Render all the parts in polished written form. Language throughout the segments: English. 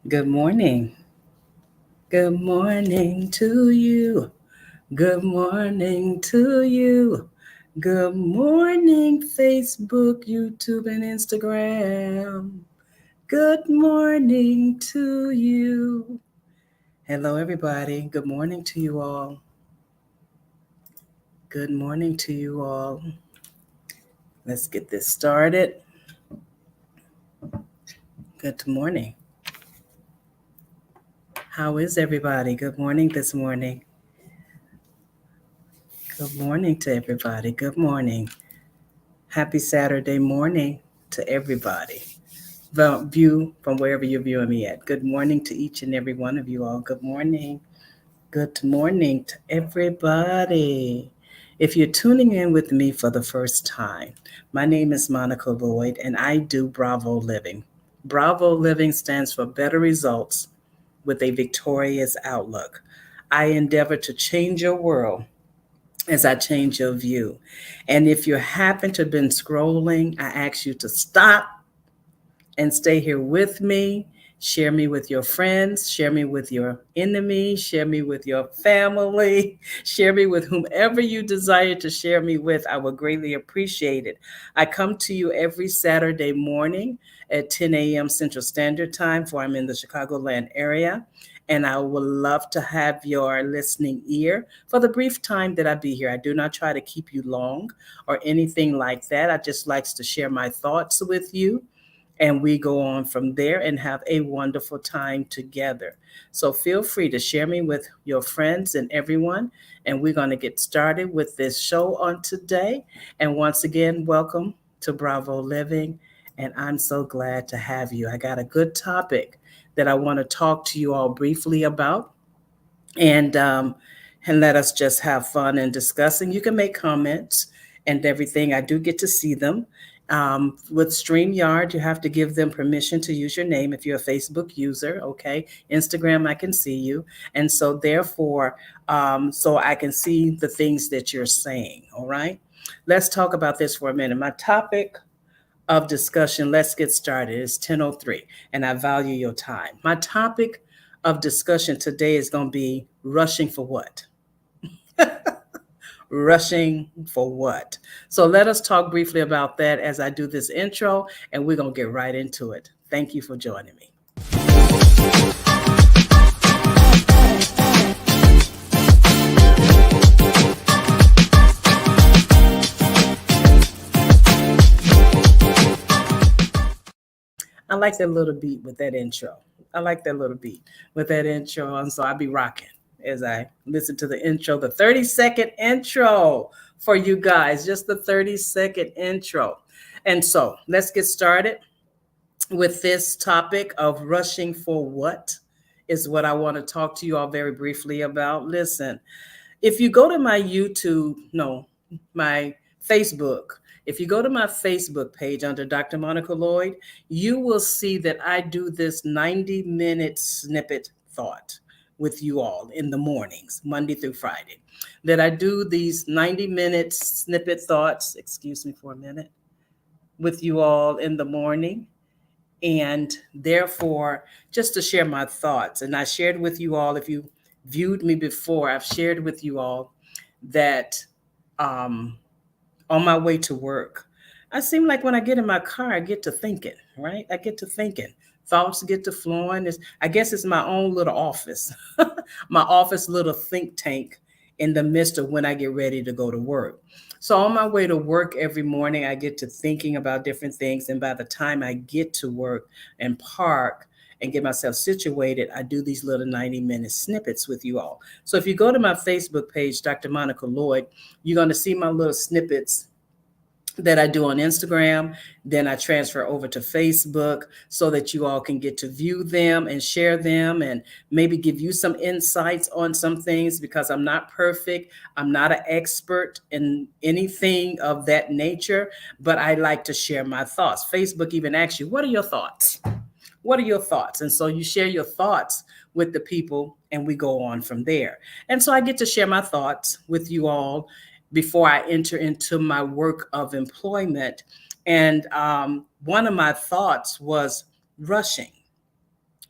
Good morning. Good morning to you. Good morning to you. Good morning, Facebook, YouTube, and Instagram. Good morning to you. Hello, everybody. Good morning to you all. Good morning to you all. Let's get this started. Good morning. How is everybody? Good morning this morning. Good morning to everybody. Good morning. Happy Saturday morning to everybody. View from wherever you're viewing me at. Good morning to each and every one of you all. Good morning. Good morning to everybody. If you're tuning in with me for the first time, my name is Monica Lloyd and I do Bravo Living. Bravo Living stands for Better Results with a Victorious Outlook. I endeavor to change your world as I change your view. And if you happen to have been scrolling, I ask you to stop and stay here with me. Share me with your friends, share me with your enemies, share me with your family, share me with whomever you desire to share me with. I would greatly appreciate it. I come to you every Saturday morning at 10 a.m. Central Standard Time, for I'm in the Chicagoland area. And I would love to have your listening ear for the brief time that I be here. I do not try to keep you long or anything like that. I just likes to share my thoughts with you, and we go on from there and have a wonderful time together. So feel free to share me with your friends and everyone. And we're going to get started with this show on today. And once again, welcome to Bravo Living. And I'm so glad to have you. I got a good topic that I want to talk to you all briefly about. And and let us just have fun and discussing. You can make comments and everything. I do get to see them. With StreamYard, you have to give them permission to use your name if you're a Facebook user. Okay, Instagram, I can see you, and so therefore, so I can see the things that you're saying. All right, let's talk about this for a minute. My topic of discussion, let's get started. It's 10:03, and I value your time. My topic of discussion today is going to be rushing for what? Rushing for what? So let us talk briefly about that as I do this intro, and we're going to get right into it. Thank you for joining me. I like that little beat with that intro. I like that little beat with that intro. And so I'll be rocking as I listen to the intro, the 30-second intro for you guys, just the 30-second intro. And so let's get started with this topic of rushing for what is what I want to talk to you all very briefly about. Listen, if you go to my YouTube, no, my Facebook, if you go to my Facebook page under Dr. Monica Lloyd, you will see that I do this 90-minute snippet thought with you all in the mornings, Monday through Friday. That I do these 90-minute snippet thoughts, excuse me for a minute, with you all in the morning. And therefore, just to share my thoughts. And I shared with you all, if you viewed me before, I've shared with you all that um, on my way to work, I seem like when I get in my car, I get to thinking, right? I get to thinking. Thoughts get to flowing. I guess it's my own little office, my office little think tank in the midst of when I get ready to go to work. So on my way to work every morning, I get to thinking about different things. And by the time I get to work and park and get myself situated, I do these little 90-minute snippets with you all. So if you go to my Facebook page, Dr. Monica Lloyd, you're going to see my little snippets that I do on Instagram. Then I transfer over to Facebook so that you all can get to view them and share them and maybe give you some insights on some things, because I'm not perfect. I'm not an expert in anything of that nature, but I like to share my thoughts. Facebook even asks you, what are your thoughts? What are your thoughts? And so you share your thoughts with the people and we go on from there. And so I get to share my thoughts with you all before I enter into my work of employment. And one of my thoughts was rushing.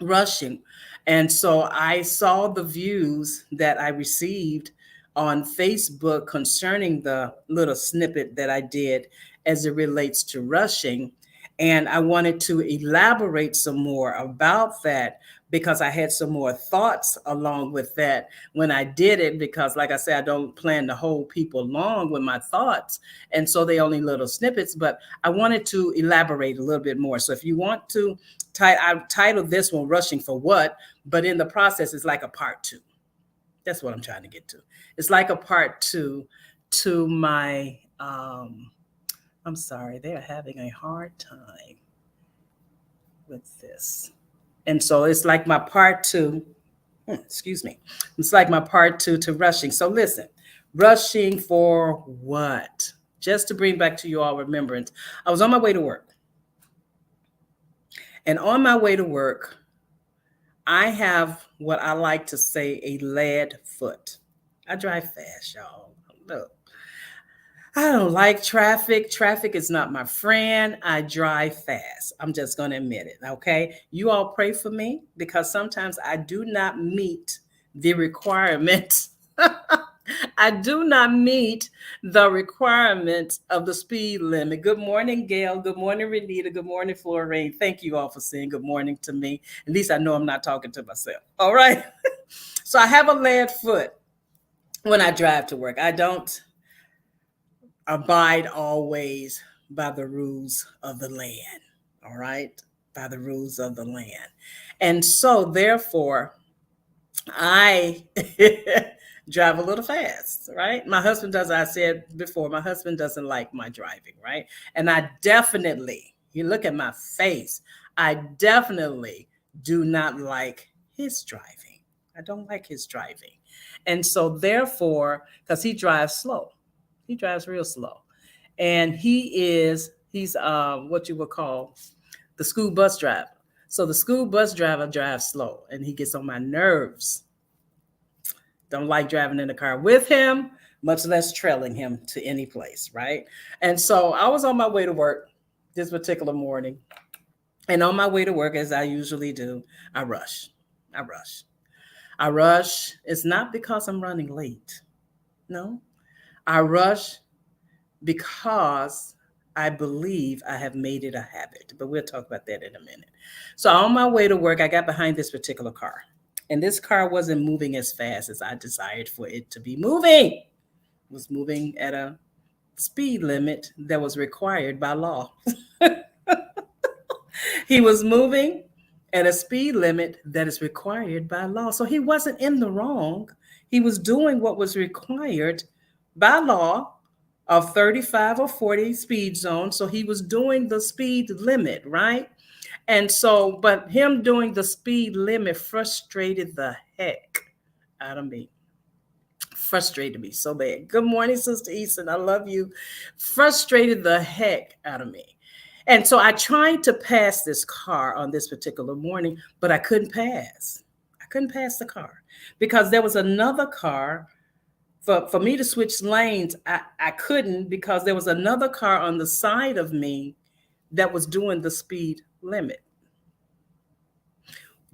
rushing. And so I saw the views that I received on Facebook concerning the little snippet that I did as it relates to rushing. And I wanted to elaborate some more about that because I had some more thoughts along with that when I did it. Because, like I said, I don't plan to hold people long with my thoughts. And so they only little snippets, but I wanted to elaborate a little bit more. So if you want to, I titled this one Rushing for What, but in the process, it's like a part two. That's what I'm trying to get to. It's like a part two to my, I'm sorry, they're having a hard time with this. And so it's like my part two, excuse me, it's like my part two to rushing. So listen, rushing for what? Just to bring back to you all remembrance, I was on my way to work. And on my way to work, I have what I like to say a lead foot. I drive fast, y'all. Look, I don't like traffic. Traffic is not my friend. I drive fast. I'm just going to admit it. Okay. You all pray for me because sometimes I do not meet the requirements. I do not meet the requirements of the speed limit. Good morning, Gail. Good morning, Renita. Good morning, Florine. Thank you all for saying good morning to me. At least I know I'm not talking to myself. All right. So I have a lead foot when I drive to work. I don't abide always by the rules of the land. All right. By the rules of the land. And so, therefore, I drive a little fast, right? My husband does, I said before, my husband doesn't like my driving, right? And I definitely, you look at my face, I definitely do not like his driving. I don't like his driving. And so, therefore, because he drives slow, he drives real slow. And he's what you would call the school bus driver. So the school bus driver drives slow and he gets on my nerves. Don't like driving in the car with him, much less trailing him to any place, right? And so I was on my way to work this particular morning. And on my way to work, as I usually do, I rush. I rush. I rush. It's not because I'm running late. No. I rush because I believe I have made it a habit. But we'll talk about that in a minute. So on my way to work, I got behind this particular car. And this car wasn't moving as fast as I desired for it to be moving. It was moving at a speed limit that was required by law. He was moving at a speed limit that is required by law. So he wasn't in the wrong. He was doing what was required by law of 35 or 40 speed zone. So he was doing the speed limit, right? And so, but him doing the speed limit frustrated the heck out of me. Frustrated me so bad. Good morning, Sister Easton. I love you. Frustrated the heck out of me. And so I tried to pass this car on this particular morning, but I couldn't pass. I couldn't pass the car because there was another car. For me to switch lanes, I couldn't because there was another car on the side of me that was doing the speed limit.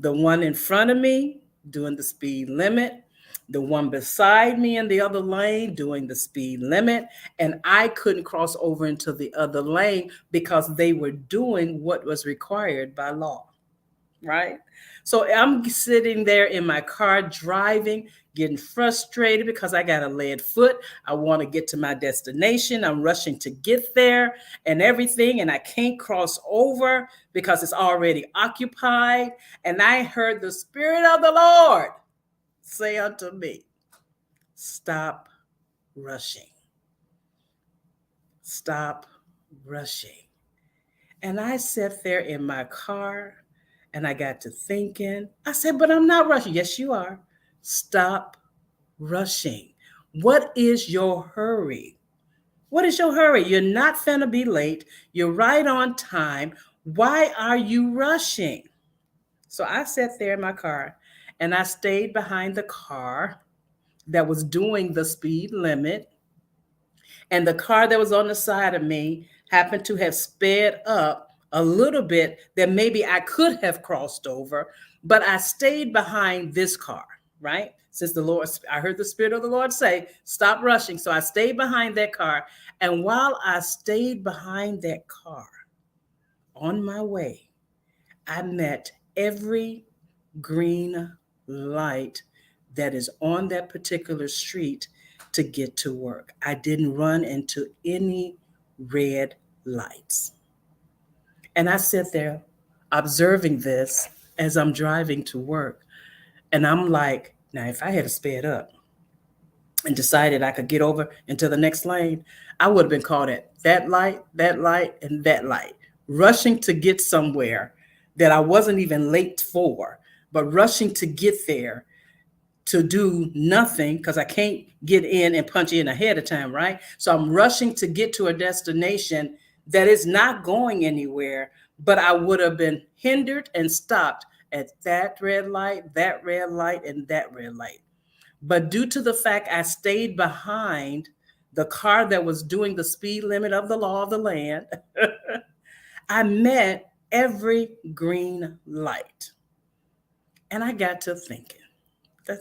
The one in front of me doing the speed limit, the one beside me in the other lane doing the speed limit, and I couldn't cross over into the other lane because they were doing what was required by law, right? So I'm sitting there in my car driving, getting frustrated because I got a lead foot. I want to get to my destination. I'm rushing to get there and everything, and I can't cross over because it's already occupied. And I heard the Spirit of the Lord say unto me, stop rushing. Stop rushing. And I sat there in my car and I got to thinking. I said, but I'm not rushing. Yes, you are. Stop rushing. What is your hurry? What is your hurry? You're not finna be late. You're right on time. Why are you rushing? So I sat there in my car and I stayed behind the car that was doing the speed limit. And the car that was on the side of me happened to have sped up a little bit that maybe I could have crossed over, But I stayed behind this car, right? Since the Lord, I heard the Spirit of the Lord say, stop rushing. So I stayed behind that car. And while I stayed behind that car on my way, I met every green light that is on that particular street to get to work. I didn't run into any red lights. And I sit there observing this as I'm driving to work. And I'm like, now, if I had sped up and decided I could get over into the next lane, I would have been caught at that light, and that light, rushing to get somewhere that I wasn't even late for, but rushing to get there to do nothing because I can't get in and punch in ahead of time, right? So I'm rushing to get to a destination that is not going anywhere, but I would have been hindered and stopped at that red light, and that red light. But due to the fact I stayed behind the car that was doing the speed limit of the law of the land, I met every green light. And I got to thinking.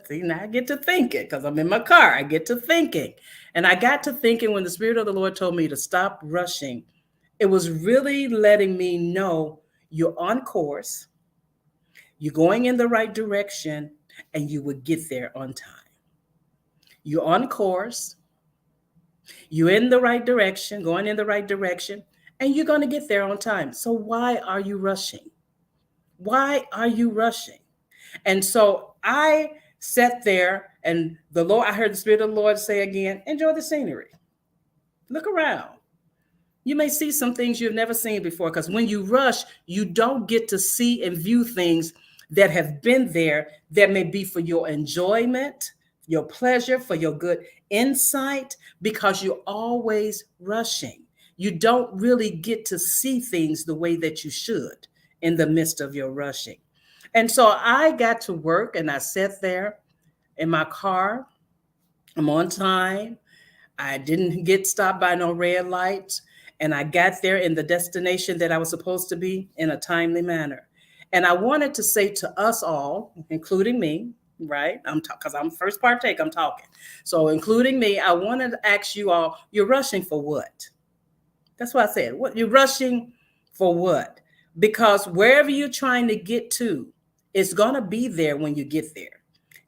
Now I get to thinking because I'm in my car. I get to thinking. And I got to thinking when the Spirit of the Lord told me to stop rushing, it was really letting me know you're on course, you're going in the right direction, and you would get there on time. You're on course, you're in the right direction, going in the right direction, and you're going to get there on time. So why are you rushing? Why are you rushing? And so I sat there, and I heard the Spirit of the Lord say again, enjoy the scenery. Look around. You may see some things you've never seen before, because when you rush, you don't get to see and view things that have been there that may be for your enjoyment, your pleasure, for your good insight, because you're always rushing. You don't really get to see things the way that you should in the midst of your rushing. And so I got to work, and I sat there in my car. I'm on time. I didn't get stopped by no red lights. And I got there in the destination that I was supposed to be in a timely manner. And I wanted to say to us all, including me, right? Because I'm first partake, I'm talking. So including me, I wanted to ask you all, you're rushing for what? That's what I said. What you're rushing for what? Because wherever you're trying to get to, it's going to be there when you get there.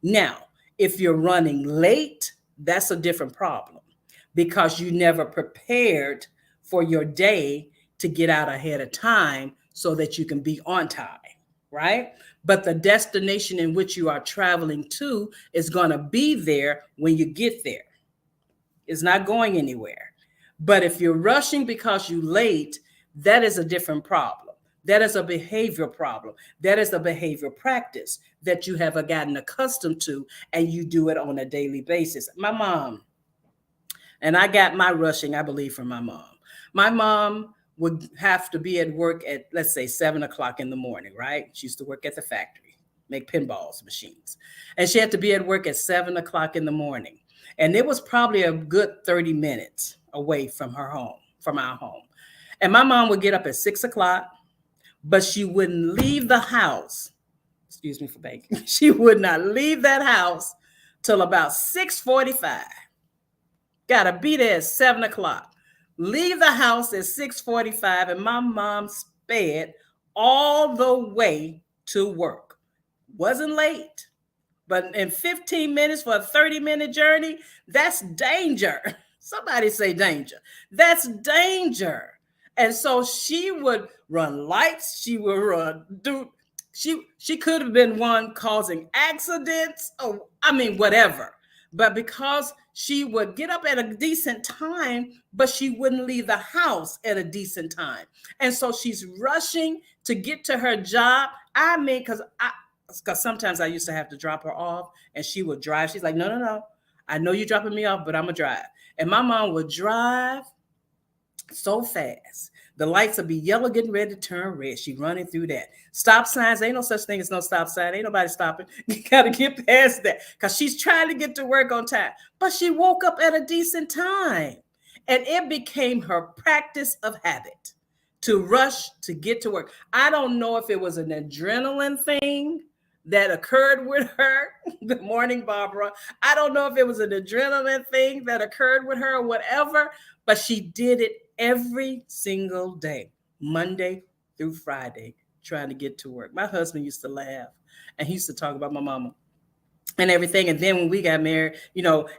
Now, if you're running late, that's a different problem because you never prepared for your day to get out ahead of time so that you can be on time, right? But the destination in which you are traveling to is going to be there when you get there. It's not going anywhere. But if you're rushing because you're late, that is a different problem. That is a behavior problem. That is a behavior practice that you have gotten accustomed to, and you do it on a daily basis. My mom, and I got my rushing, I believe, from my mom. My mom would have to be at work at, let's say, 7:00 in the morning, right? She used to work at the factory, make pinballs machines. And she had to be at work at 7:00 in the morning. And it was probably a good 30 minutes away from her home, from our home. And my mom would get up at 6:00, but she wouldn't leave the house. Excuse me for baking. She would not leave that house till about 6:45. Gotta be there at 7:00. Leave the house at 6:45, and my mom sped all the way to work. Wasn't late, but in 15 minutes for a 30-minute journey, that's danger. Somebody say danger. That's danger. And so she would run lights. She would she could have been one causing accidents, or whatever. But because she would get up at a decent time, but she wouldn't leave the house at a decent time. And so she's rushing to get to her job. Because sometimes I used to have to drop her off, and she would drive. She's like, no. I know you're dropping me off, but I'm going to drive. And my mom would drive so fast. The lights would be yellow, getting ready to turn red. She running through that. Stop signs, ain't no such thing as no stop sign. Ain't nobody stopping. You got to get past that because she's trying to get to work on time. But she woke up at a decent time. And it became her practice of habit to rush to get to work. I don't know if it was an adrenaline thing that occurred with her. Good morning, Barbara. I don't know if it was an adrenaline thing that occurred with her or whatever, but she did it every single day, Monday through Friday, trying to get to work. My husband used to laugh and he used to talk about my mama and everything. And then when we got married,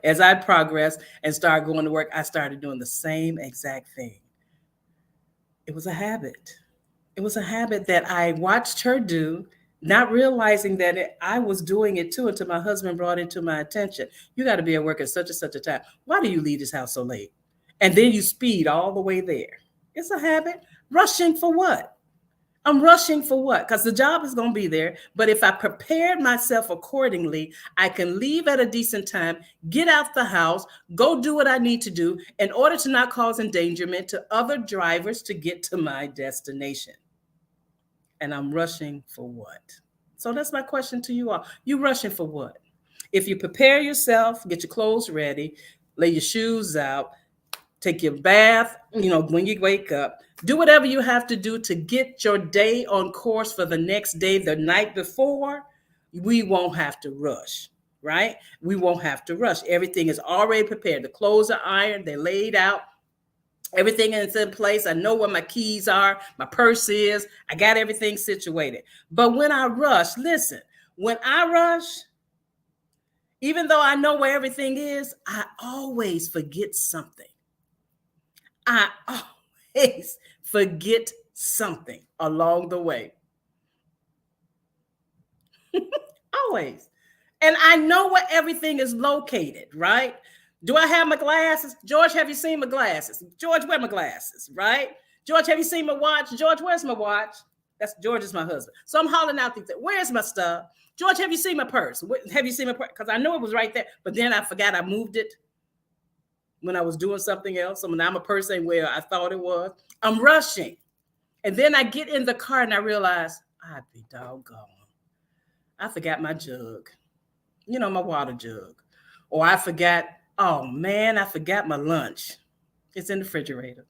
as I progressed and started going to work, I started doing the same exact thing. It was a habit. It was a habit that I watched her do, not realizing that I was doing it too until my husband brought it to my attention. You got to be at work at such and such a time. Why do you leave this house so late? And then you speed all the way there. It's a habit. Rushing for what? I'm rushing for what? Because the job is going to be there. But if I prepared myself accordingly, I can leave at a decent time, get out the house, go do what I need to do in order to not cause endangerment to other drivers to get to my destination. And I'm rushing for what? So that's my question to you all. You rushing for what? If you prepare yourself, get your clothes ready, lay your shoes out, take your bath, when you wake up, do whatever you have to do to get your day on course for the next day, the night before, we won't have to rush, right? We won't have to rush. Everything is already prepared. The clothes are ironed, they're laid out. Everything is in place. I know where my keys are, my purse is. I got everything situated. But when I rush, listen, when I rush, even though I know where everything is, I always forget something. I always forget something along the way. Always. And I know where everything is located, right? Do I have my glasses? George, have you seen my glasses? George, where are my glasses, right? George, have you seen my watch? George, where's my watch? That's George is my husband. So I'm hollering out things. Where's my stuff? George, have you seen my purse? Have you seen my purse? Because I know it was right there, but then I forgot I moved it when I was doing something else. So now my purse ain't where I thought it was. I'm rushing. And then I get in the car and I realize, I'd be doggone. I forgot my jug, my water jug. Or I forgot, oh man, I forgot my lunch. It's in the refrigerator.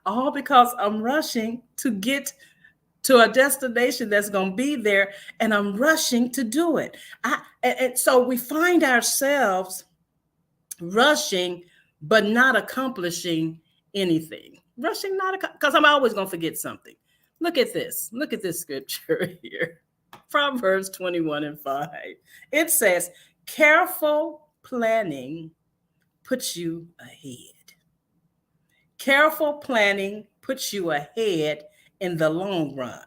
All because I'm rushing to get to a destination that's going to be there, and I'm rushing to do it. And so we find ourselves rushing, but not accomplishing anything. Rushing, because I'm always going to forget something. Look at this. Look at this scripture here. Proverbs 21:5. It says, careful planning puts you ahead. Careful planning puts you ahead in the long run.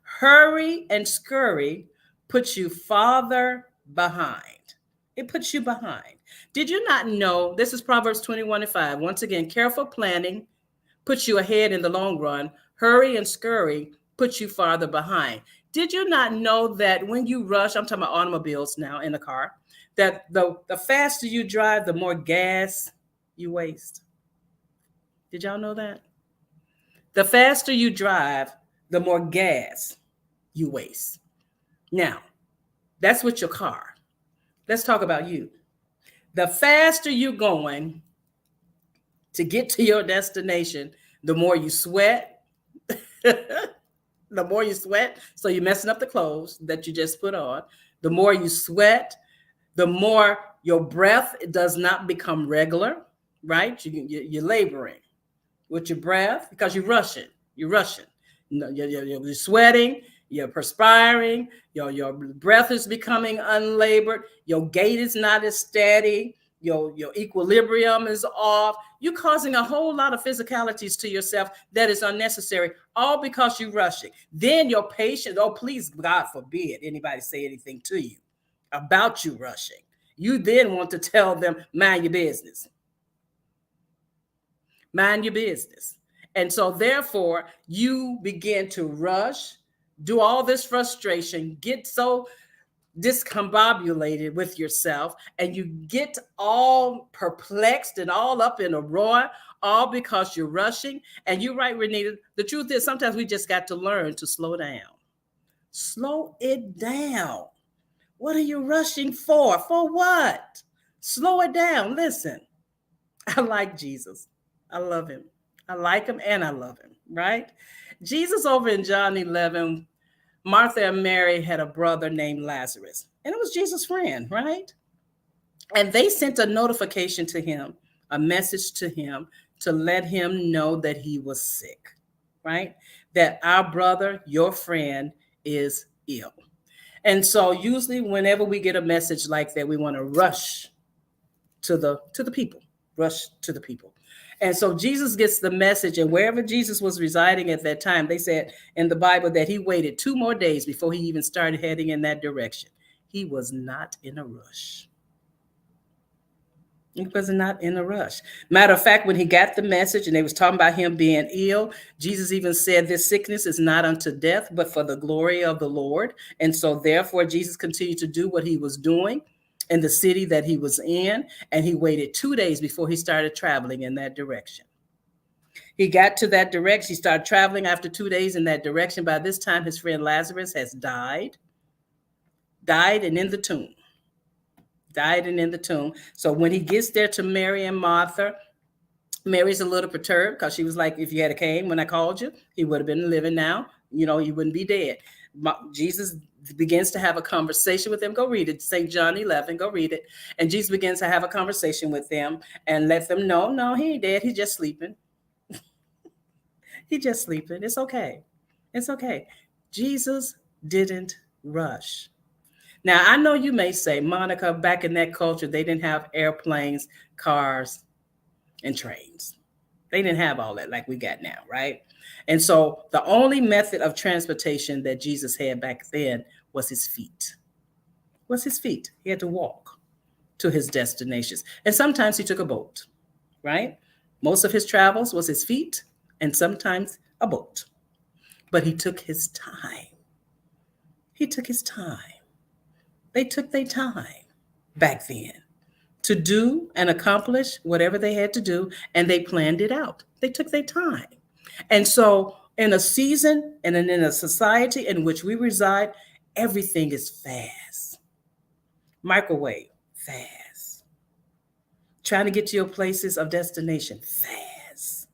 Hurry and scurry puts you farther behind. It puts you behind. Did you not know? This is Proverbs 21:5. Once again, careful planning puts you ahead in the long run. Hurry and scurry puts you farther behind. Did you not know that when you rush, I'm talking about automobiles now in the car, that the faster you drive, the more gas you waste? Did y'all know that? The faster you drive, the more gas you waste. Now, that's with your car. Let's talk about you. The faster you're going to get to your destination, the more you sweat. The more you sweat, so you're messing up the clothes that you just put on. The more you sweat, the more your breath does not become regular, right? You're laboring with your breath because you're rushing. You're sweating, you're perspiring, your breath is becoming unlabored, your gait is not as steady, your equilibrium is off. You're causing a whole lot of physicalities to yourself that is unnecessary, all because you're rushing. Then your patient, please, God forbid anybody say anything to you about you rushing. You then want to tell them, mind your business. Mind your business. And so therefore, you begin to rush, do all this frustration, get so discombobulated with yourself, and you get all perplexed and all up in a roar, all because you're rushing. And you're right, Renita. The truth is, sometimes we just got to learn to slow down. Slow it down. What are you rushing for? For what? Slow it down. Listen, I like Jesus. I love him. I like him and I love him, right? Jesus over in John 11, Martha and Mary had a brother named Lazarus, and it was Jesus' friend, right? And they sent a notification to him, a message to him to let him know that he was sick, right? That our brother, your friend, is ill. And so usually whenever we get a message like that, we want to rush to the people, rush to the people. And so Jesus gets the message, and wherever Jesus was residing at that time, they said in the Bible that he waited 2 more days before he even started heading in that direction. He was not in a rush. He was not in a rush. Matter of fact, when he got the message and they was talking about him being ill, Jesus even said, this sickness is not unto death, but for the glory of the Lord. And so therefore, Jesus continued to do what he was doing in the city that he was in. And he waited 2 days before he started traveling in that direction. He got to that direction. He started traveling after 2 days in that direction. By this time, his friend Lazarus has died and in the tomb. Died and in the tomb. So when he gets there to Mary and Martha, Mary's a little perturbed because she was like, if you had came when I called you, he would have been living now. You know, he wouldn't be dead. Jesus begins to have a conversation with them. Go read it. St. John 11. Go read it. And Jesus begins to have a conversation with them and let them know, no, he ain't dead. He's just sleeping. He's just sleeping. It's okay. It's okay. Jesus didn't rush. Now, I know you may say, Monica, back in that culture, they didn't have airplanes, cars, and trains. They didn't have all that like we got now, right? And so the only method of transportation that Jesus had back then was his feet. He had to walk to his destinations. And sometimes he took a boat, right? Most of his travels was his feet and sometimes a boat. But he took his time. He took his time. They took their time back then to do and accomplish whatever they had to do, and they planned it out. They took their time. And so in a season and in a society in which we reside, everything is fast. Microwave, fast. Trying to get to your places of destination, fast.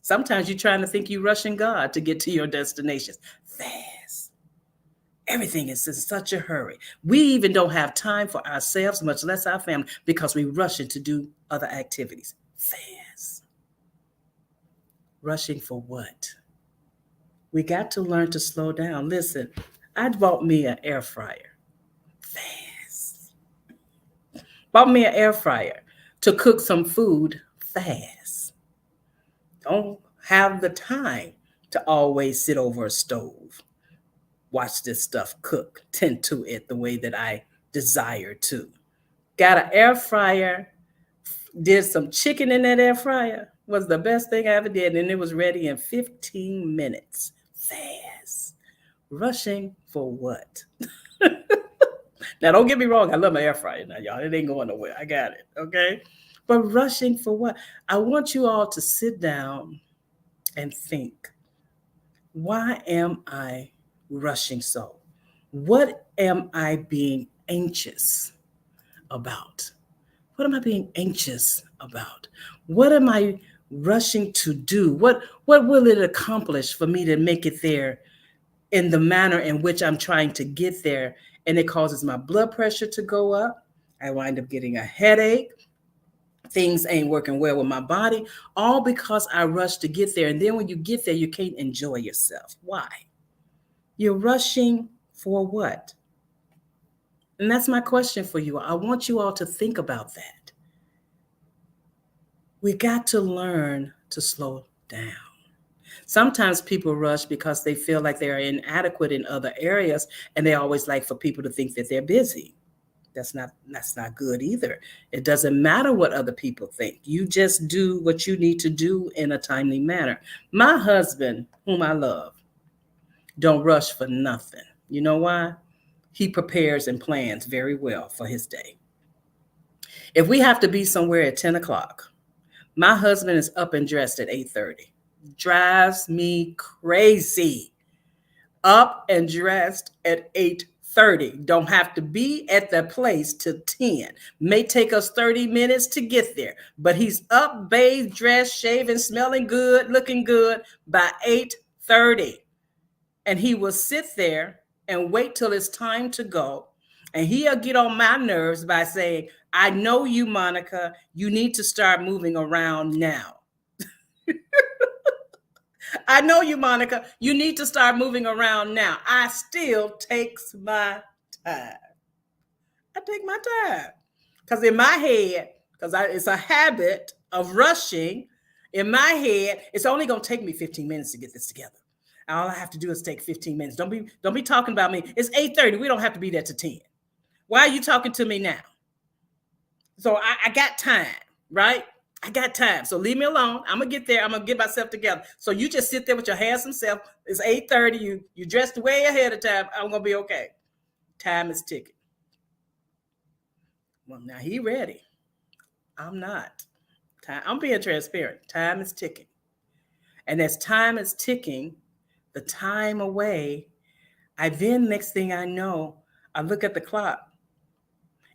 Sometimes you're trying to think you're rushing God to get to your destinations, fast. Everything is in such a hurry. We even don't have time for ourselves, much less our family, because we rush in to do other activities. Fast. Rushing for what? We got to learn to slow down. Listen, I bought me an air fryer. Fast. Bought me an air fryer to cook some food fast. Don't have the time to always sit over a stove. Watch this stuff cook, tend to it the way that I desire to. Got an air fryer, did some chicken in that air fryer, was the best thing I ever did, and it was ready in 15 minutes. Fast. Rushing for what? Now, don't get me wrong, I love my air fryer now, y'all. It ain't going nowhere. I got it, okay? But rushing for what? I want you all to sit down and think, why am I rushing so? What am I being anxious about? What am I being anxious about? What am I rushing to do? What will it accomplish for me to make it there in the manner in which I'm trying to get there? And it causes my blood pressure to go up. I wind up getting a headache. Things ain't working well with my body, all because I rushed to get there. And then when you get there, you can't enjoy yourself. Why? You're rushing for what? And that's my question for you. I want you all to think about that. We got to learn to slow down. Sometimes people rush because they feel like they are inadequate in other areas, and they always like for people to think that they're busy. That's not good either. It doesn't matter what other people think. You just do what you need to do in a timely manner. My husband, whom I love, don't rush for nothing. You know why? He prepares and plans very well for his day. If we have to be somewhere at 10 o'clock, my husband is up and dressed at 8:30. Drives me crazy. Up and dressed at 8:30. Don't have to be at the place till 10. May take us 30 minutes to get there, but he's up, bathed, dressed, shaving, smelling good, looking good by 8:30. And he will sit there and wait till it's time to go. And he'll get on my nerves by saying, I know you, Monica. You need to start moving around now. I know you, Monica. You need to start moving around now. I still takes my time. I take my time. Because in my head, it's a habit of rushing. In my head, it's only going to take me 15 minutes to get this together. All I have to do is take 15 minutes. Don't be talking about me. It's 8:30. We don't have to be there to 10. Why are you talking to me now? So I got time, right? I got time. So leave me alone. I'm gonna get there. I'm gonna get myself together. So you just sit there with your handsome self. It's 8:30. You dressed way ahead of time. I'm gonna be okay. Time is ticking. Well, now he ready. I'm not. I'm being transparent. Time is ticking. And as time is ticking, the time away, next thing I know, I look at the clock.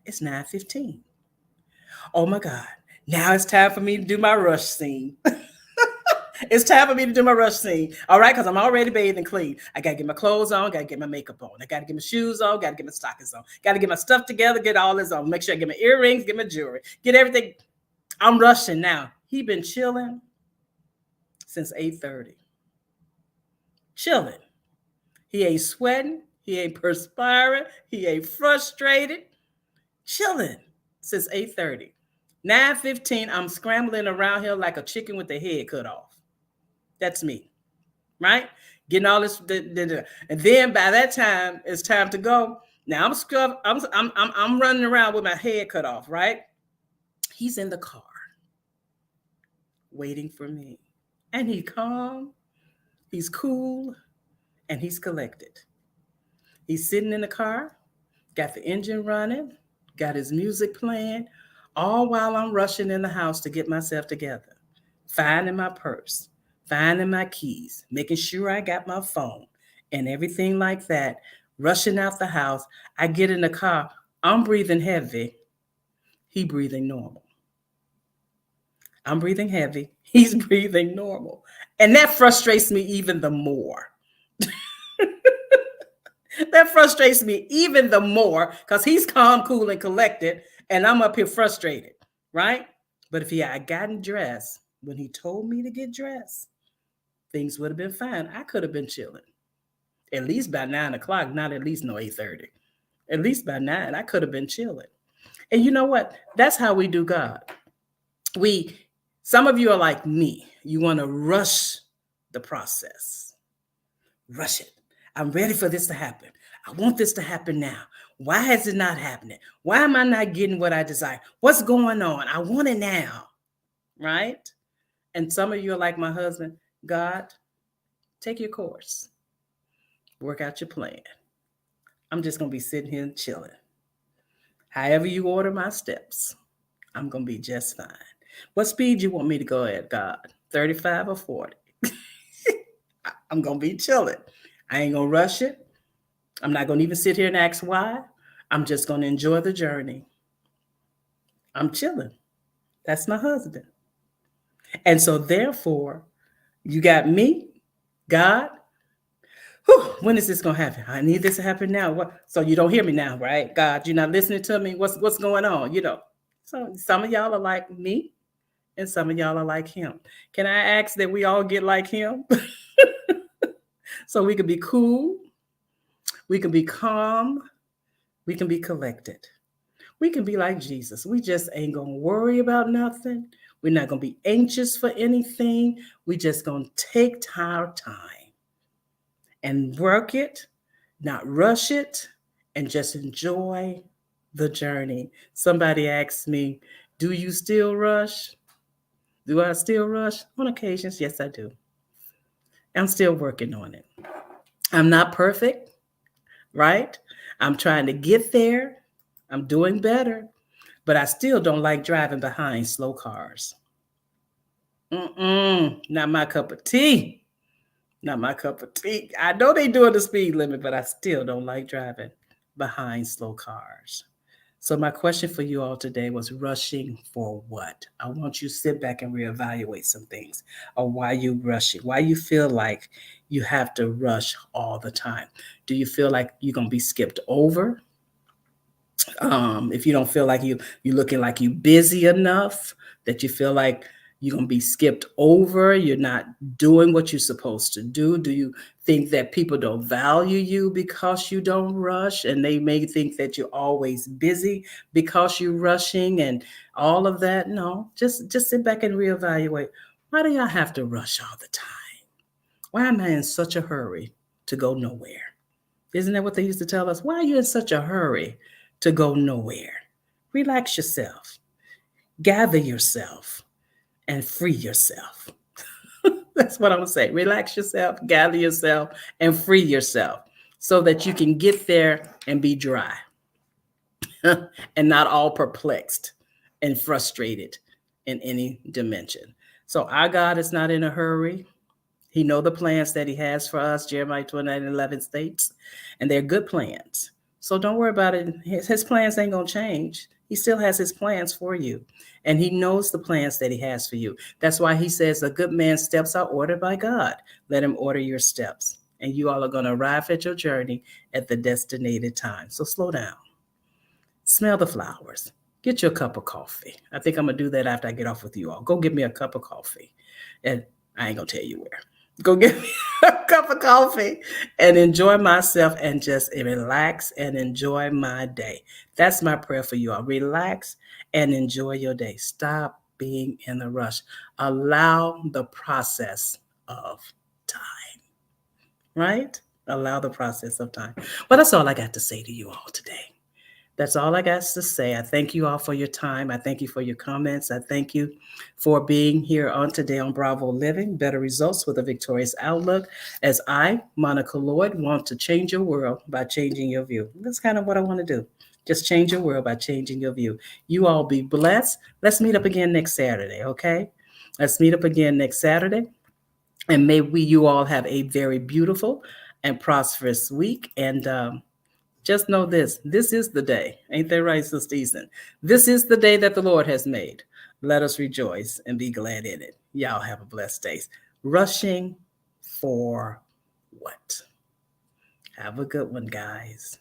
It's 9:15. Oh my God. Now it's time for me to do my rush scene. It's time for me to do my rush scene. All right, because I'm already bathed and clean. I got to get my clothes on, got to get my makeup on. I got to get my shoes on, got to get my stockings on. Got to get my stuff together, get all this on. Make sure I get my earrings, get my jewelry, get everything. I'm rushing now. He been chilling since 8:30. Chilling. He ain't sweating. He ain't perspiring. He ain't frustrated. Chilling since 8:30. 9:15, I'm scrambling around here like a chicken with the head cut off. That's me, right? Getting all this, and then by that time, it's time to go. Now I'm running around with my head cut off, right? He's in the car, waiting for me, and he's calm, he's cool, and he's collected. He's sitting in the car, got the engine running, got his music playing, all while I'm rushing in the house to get myself together, finding my purse, finding my keys, making sure I got my phone and everything like that, rushing out the house. I get in the car. I'm breathing heavy. He breathing normal. I'm breathing heavy. He's breathing normal. And that frustrates me even the more. That frustrates me even the more because he's calm, cool, and collected, and I'm up here frustrated, right? But if he had gotten dressed when he told me to get dressed, things would have been fine. I could have been chilling. At least by 9 o'clock, not at least no 8:30. At least by 9, I could have been chilling. And you know what? That's how we do God. Some of you are like me. You want to rush the process. Rush it. I'm ready for this to happen. I want this to happen now. Why is it not happening? Why am I not getting what I desire? What's going on? I want it now. Right? And some of you are like my husband. God, take your course. Work out your plan. I'm just going to be sitting here and chilling. However you order my steps, I'm going to be just fine. What speed you want me to go at, God? 35 or 40? I'm going to be chilling. I ain't going to rush it. I'm not going to even sit here and ask why. I'm just going to enjoy the journey. I'm chilling. That's my husband. And so therefore, you got me, God. Whew, when is this going to happen? I need this to happen now. What? So you don't hear me now, right? God, you're not listening to me. What's going on? You know. So some of y'all are like me, and some of y'all are like him. Can I ask that we all get like him? So we can be cool, we can be calm, we can be collected. We can be like Jesus. We just ain't going to worry about nothing. We're not going to be anxious for anything. We just going to take our time and work it, not rush it, and just enjoy the journey. Somebody asked me, do you still rush? Do I still rush? On occasions, yes, I do. I'm still working on it. I'm not perfect, right? I'm trying to get there. I'm doing better, but I still don't like driving behind slow cars. Not my cup of tea. Not my cup of tea. I know they doing the speed limit, but I still don't like driving behind slow cars. So my question for you all today was rushing for what? I want you to sit back and reevaluate some things, or why you rushing, why you feel like you have to rush all the time. Do you feel like you're gonna be skipped over? If you don't feel like you looking like you busy enough, that you feel like you're gonna be skipped over, you're not doing what you're supposed to do. Do you think that people don't value you because you don't rush, and they may think that you're always busy because you're rushing and all of that? No, just sit back and reevaluate. Why do y'all have to rush all the time? Why am I in such a hurry to go nowhere? Isn't that what they used to tell us? Why are you in such a hurry to go nowhere? Relax yourself, gather yourself, and free yourself. That's what I'm gonna say. Relax yourself, gather yourself, and free yourself so that you can get there and be dry and not all perplexed and frustrated in any dimension. So our God is not in a hurry. He know the plans that he has for us, Jeremiah 29:11 states, and they're good plans. So don't worry about it. His plans ain't going to change. He still has his plans for you, and he knows the plans that he has for you. That's why he says a good man's steps are ordered by God. Let him order your steps, and you all are going to arrive at your journey at the designated time. So slow down. Smell the flowers. Get you a cup of coffee. I think I'm going to do that after I get off with you all. Go get me a cup of coffee. And I ain't going to tell you where. Go get me a cup of coffee and enjoy myself and just relax and enjoy my day. That's my prayer for you all. Relax and enjoy your day. Stop being in a rush. Allow the process of time, right? Allow the process of time. Well, that's all I got to say to you all today. That's all I got to say. I thank you all for your time. I thank you for your comments. I thank you for being here on today on Bravo Living, Better Results with a Victorious Outlook, as I, Monica Lloyd, want to change your world by changing your view. That's kind of what I want to do. Just change your world by changing your view. You all be blessed. Let's meet up again next Saturday, okay? Let's meet up again next Saturday. And may you all have a very beautiful and prosperous week. And just know this is the day. Ain't that right, Sister Eason? This is the day that the Lord has made. Let us rejoice and be glad in it. Y'all have a blessed day. Rushing for what? Have a good one, guys.